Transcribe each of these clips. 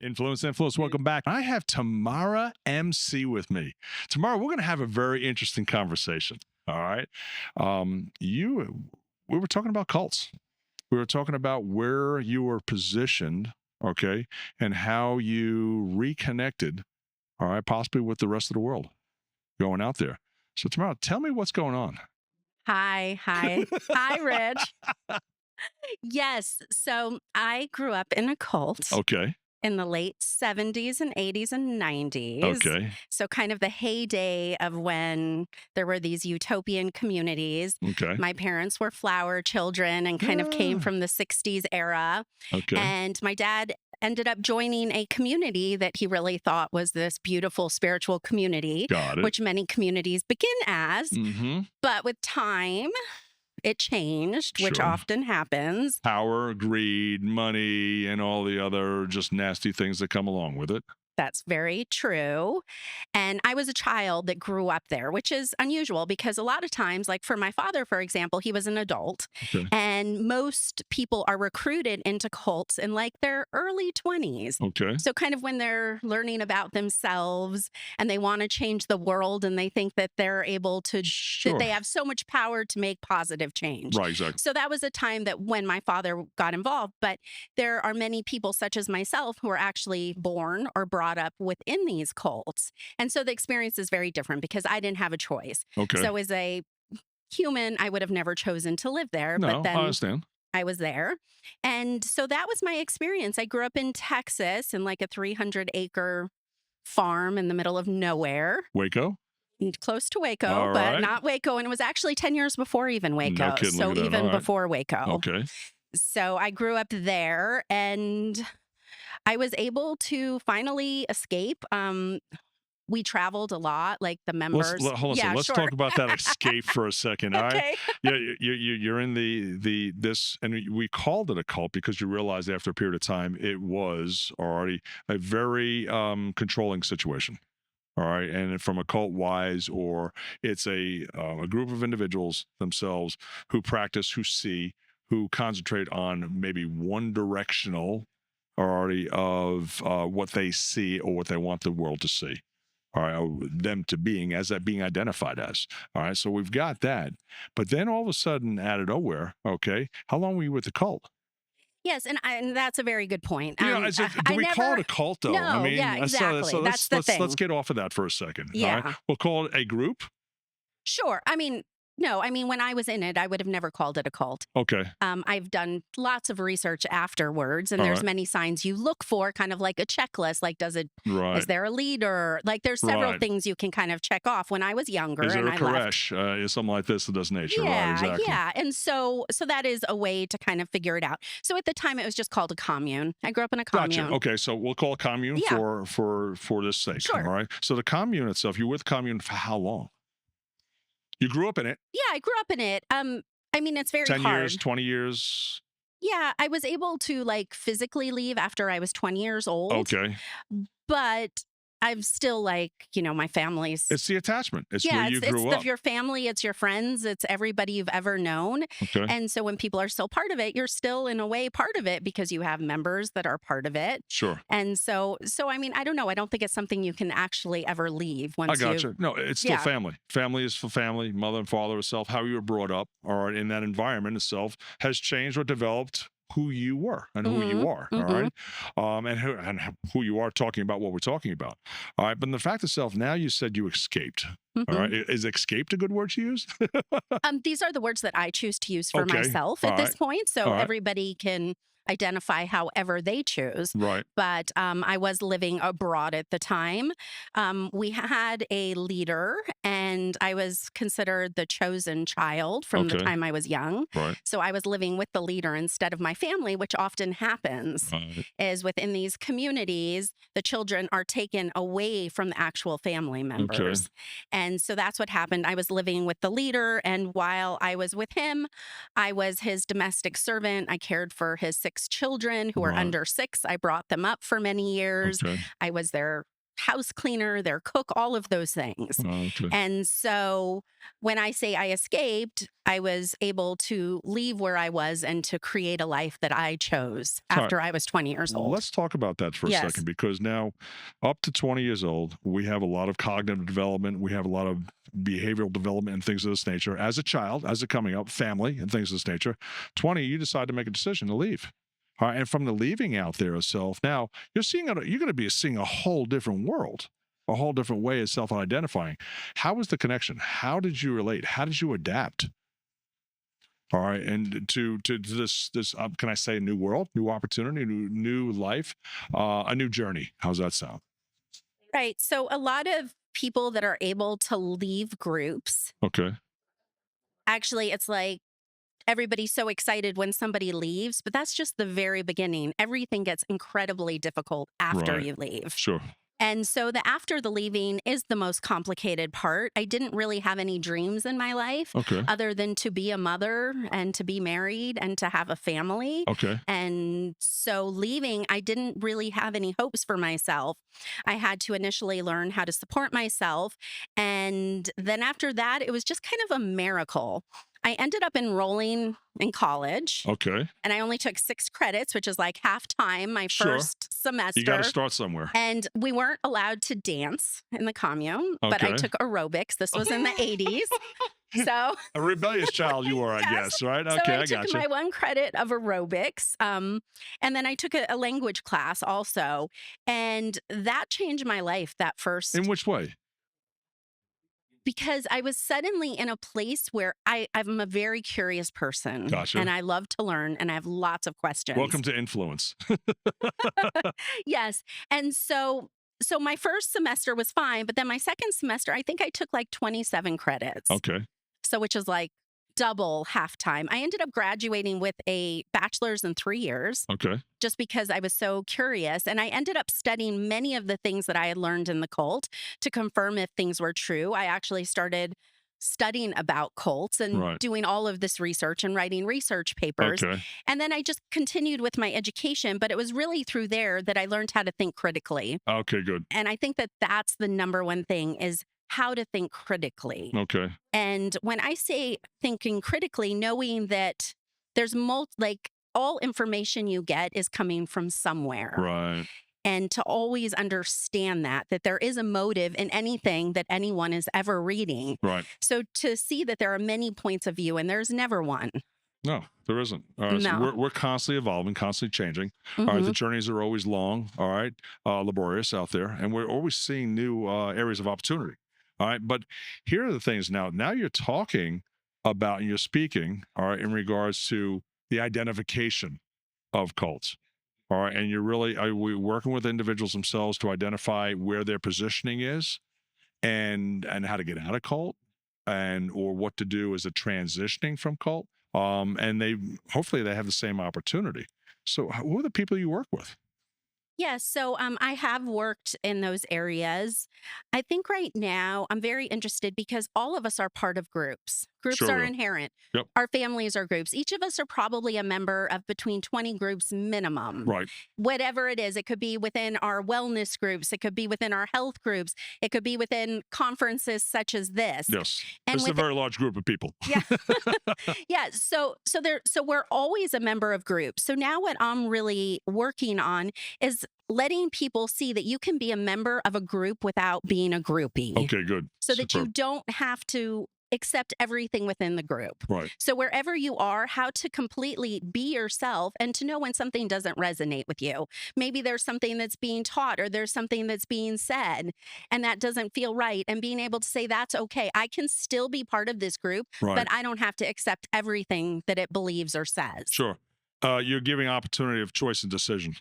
Influence. Welcome back. I have Tamara MC with me. Tamara, we're going to have a very interesting conversation. All right. We were talking about cults. We were talking about where you were positioned, okay, and how you reconnected, all right, possibly with the rest of the world going out there. So, Tamara, tell me what's going on. Hi, Rich. Yes. So I grew up in a cult Okay. in the late 70s and 80s and 90s. Okay. So, kind of the heyday of when there were these utopian communities. Okay. My parents were flower children and kind of came Yeah. from the 60s era. Okay. And my dad ended up joining a community that he really thought was this beautiful spiritual community, Got it. which many communities begin as. Mm-hmm. But with time, it changed, which Sure. often happens. Power, greed, money, and all the other just nasty things that come along with it. That's very true. And I was a child that grew up there, which is unusual because a lot of times, like for my father, for example, he was an adult. Okay. And most people are recruited into cults in like their early 20s. Okay. So, kind of when they're learning about themselves and they want to change the world and they think that they're able to, Sure. that they have so much power to make positive change. Right, exactly. So, that was a time that when my father got involved. But there are many people, such as myself, who are actually born or brought up within these cults. And so the experience is very different because I didn't have a choice. Okay. So, as a human, I would have never chosen to live there. No, but then I understand. I was there. And so that was my experience. I grew up in Texas in like a 300-acre farm in the middle of nowhere, Waco? close to Waco, All but right. not Waco. And it was actually 10 years before even Waco. No kidding, So look at that. even All right. before Waco. Okay. So I grew up there and I was able to finally escape. We traveled a lot, like the members. Hold on a Yeah, second. Let's sure. talk about that escape for a second. All right. Okay. Yeah, you're in this, and we called it a cult because you realized after a period of time it was already a very controlling situation. All right, and from a cult wise, or it's a group of individuals themselves who practice, who see, who concentrate on maybe one directional already of what they see or what they want the world to see. All right, or them to being as that being identified as. All right, so we've got that, but then all of a sudden, out of nowhere, okay, how long were you with the cult? Yes, and that's a very good point. Do we call it a cult though? I No, mean, yeah, exactly. so That's the thing. let's get off of that for a second. All Yeah. right, we'll call it a group. Sure. No, when I was in it, I would have never called it a cult. Okay. I've done lots of research afterwards, and All there's right. many signs you look for, kind of like a checklist. Like, is Right. there a leader? Like, there's several Right. things you can kind of check off. When I was younger, Is there and a I left. Koresh? Is something like this of this nature? Right. Yeah, Exactly. yeah. And so that is a way to kind of figure it out. So at the time it was just called a commune. I grew up in a Gotcha. commune. Okay, so we'll call it commune Yeah. for this sake. Sure. All right. So the commune itself, you're with commune for how long? You grew up in it. Yeah, I grew up in it. It's very 10 hard. years, 20 years. Yeah, I was able to like physically leave after I was 20 years old. Okay. But I'm still like, my family's. It's the attachment. It's where you grew up. Your family, it's your friends, it's everybody you've ever known. Okay. And so when people are still part of it, you're still in a way part of it because you have members that are part of it. Sure. And so I don't know. I don't think it's something you can actually ever leave I once got you. No, it's still Yeah. family. Family is for family. Mother and father itself, how you were brought up, or in that environment itself, has changed or developed who you were and who you are. All right. And who you are, talking about what we're talking about. All right. But in the fact itself, now you said you escaped. All right. Is escaped a good word to use? These are the words that I choose to use for Okay. myself All at this right. point. So All right. everybody can identify however they choose. Right. But I was living abroad at the time. We had a leader, and I was considered the chosen child from the Okay. time I was young. Right. So I was living with the leader instead of my family, which often happens. Right. Is within these communities, the children are taken away from the actual family members. And so that's what happened. I was living with the leader, and while I was with him, I was his domestic servant. I cared for his 6 children who were Right. under 6. I brought them up for many years. Okay. I was their house cleaner, their cook, all of those things. Okay. And so when I say I escaped, I was able to leave where I was and to create a life that I chose All right. after I was 20 years old. Let's talk about that for a Yes. second because now, up to 20 years old, we have a lot of cognitive development. We have a lot of behavioral development and things of this nature. As a child, as a coming up, family and things of this nature. 20, you decide to make a decision to leave. All right. And from the leaving out there of self, now you're going to be seeing a whole different world, a whole different way of self identifying. How was the connection? How did you relate? How did you adapt? All right, and to this can I say new world, new opportunity, new life, a new journey. How's that sound? Right. So a lot of people that are able to leave groups, Okay, actually, it's like everybody's so excited when somebody leaves, but that's just the very beginning. Everything gets incredibly difficult after right, you leave. sure, And so the after the leaving is the most complicated part. I didn't really have any dreams in my life okay, other than to be a mother and to be married and to have a family. okay, And so leaving, I didn't really have any hopes for myself. I had to initially learn how to support myself. And then after that, it was just kind of a miracle. I ended up enrolling in college okay, and I only took 6 credits, which is like half time my sure. first You got to semester. start somewhere. And we weren't allowed to dance in the commune, but I Okay, took aerobics. This was in the 80s. So, a rebellious child you were, I yes. guess, right? So Okay, I I took got you. my 1 credit of aerobics. And then I took a language class also. And that changed my life that In first, which way? because I was suddenly in a place where I'm a very curious person and Gotcha. I love to learn and I have lots of questions. Welcome to influence. Yes. And so my first semester was fine, but then my second semester, I think I took like 27 credits. Okay, So which is like double half time. I ended up graduating with a bachelor's in 3 years okay, just because I was so curious and I ended up studying many of the things that I had learned in the cult to confirm if things were true. I actually started studying about cults and right, doing all of this research and writing research papers. okay, And then I just continued with my education, but it was really through there that I learned how to think critically. okay, good. And I think that that's the number one thing is how to think critically. Okay, And when I say thinking critically, knowing that there's like all information you get is coming from somewhere. right, And to always understand that there is a motive in anything that anyone is ever reading. right. So to see that there are many points of view and there's never one. No, there isn't. All right. So No. we're constantly evolving, constantly changing. All right. The Hmm. journeys are always long. All right. Laborious out there. And we're always seeing new areas of opportunity. All right. But here are the things now. Now you're talking about and you're speaking, all right, in regards to the identification of cults. All right. And you're really, are we working with individuals themselves to identify where their positioning is and how to get out of cult and or what to do as a transitioning from cult and they hopefully they have the same opportunity. So who are the people you work with? Yes, so I have worked in those areas. I think right now I'm very interested because all of us are part of groups. Groups Sure are will. inherent. Yep. Our families are groups. Each of us are probably a member of between 20 groups minimum. Right. Whatever it is, it could be within our wellness groups, it could be within our health groups, it could be within conferences such as this. Yes, And this is a with very large group of people. yeah. Yeah, so we're always a member of groups. So now what I'm really working on is letting people see that you can be a member of a group without being a groupie Okay, good, so that you superb. don't have to accept everything within the group. Right, So wherever you are, how to completely be yourself and to know when something doesn't resonate with you. Maybe there's something that's being taught or there's something that's being said and that doesn't feel right and being able to say that's okay. I can still be part of this group, right, but I don't have to accept everything that it believes or says. sure. You're giving opportunity of choice and decision,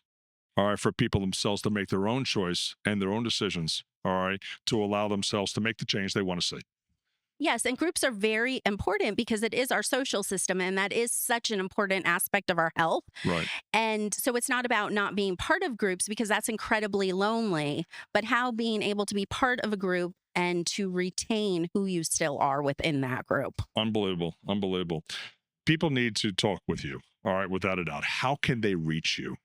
all right, for people themselves to make their own choice and their own decisions, all right, to allow themselves to make the change they want to see. Yes, and groups are very important because it is our social system and that is such an important aspect of our health. Right. And so it's not about not being part of groups because that's incredibly lonely, but how being able to be part of a group and to retain who you still are within that group. Unbelievable, unbelievable. People need to talk with you, all right, without a doubt. How can they reach you?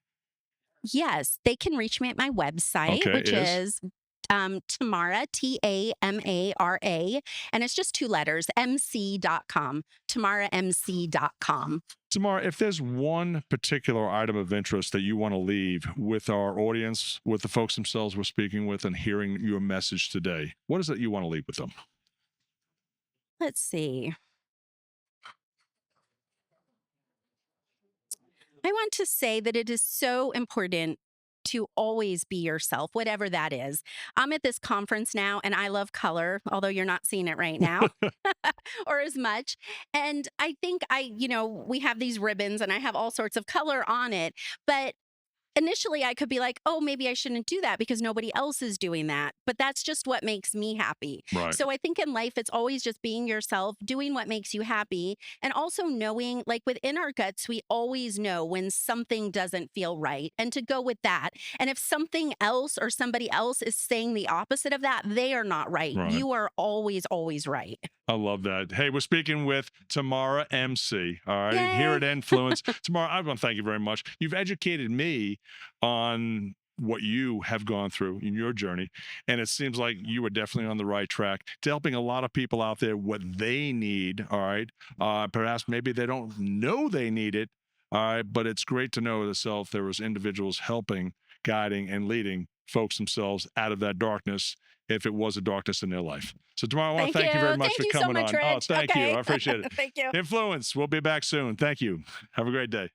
Yes, they can reach me at my website, Okay, which is is Tamara, Tamara, and it's just 2 letters, mc.com, tamaramc.com. Tamara, if there's one particular item of interest that you want to leave with our audience, with the folks themselves we're speaking with and hearing your message today, what is it you want to leave with them? Let's see. I want to say that it is so important to always be yourself, whatever that is. I'm at this conference now and I love color, although you're not seeing it right now or as much. And I think we have these ribbons and I have all sorts of color on it. But initially I could be like, oh, maybe I shouldn't do that because nobody else is doing that. But that's just what makes me happy. Right. So I think in life, it's always just being yourself, doing what makes you happy, and also knowing, like within our guts, we always know when something doesn't feel right and to go with that. And if something else or somebody else is saying the opposite of that, they are not right. Right. You are always, always right. I love that. Hey, we're speaking with Tamara MC. All right. Here Yay. at Influence. Tamara, I want to thank you very much. You've educated me on what you have gone through in your journey. And it seems like you are definitely on the right track to helping a lot of people out there what they need. All right. Perhaps maybe they don't know they need it. All right. But it's great to know yourself there was individuals helping, guiding, and leading folks themselves out of that darkness if it was a darkness in their life. So tomorrow, I want to Thank thank you very you. much Thank for you so coming much, on. Oh, Rich. thank you. Okay. I appreciate it. Thank you. Influence. We'll be back soon. Thank you. Have a great day.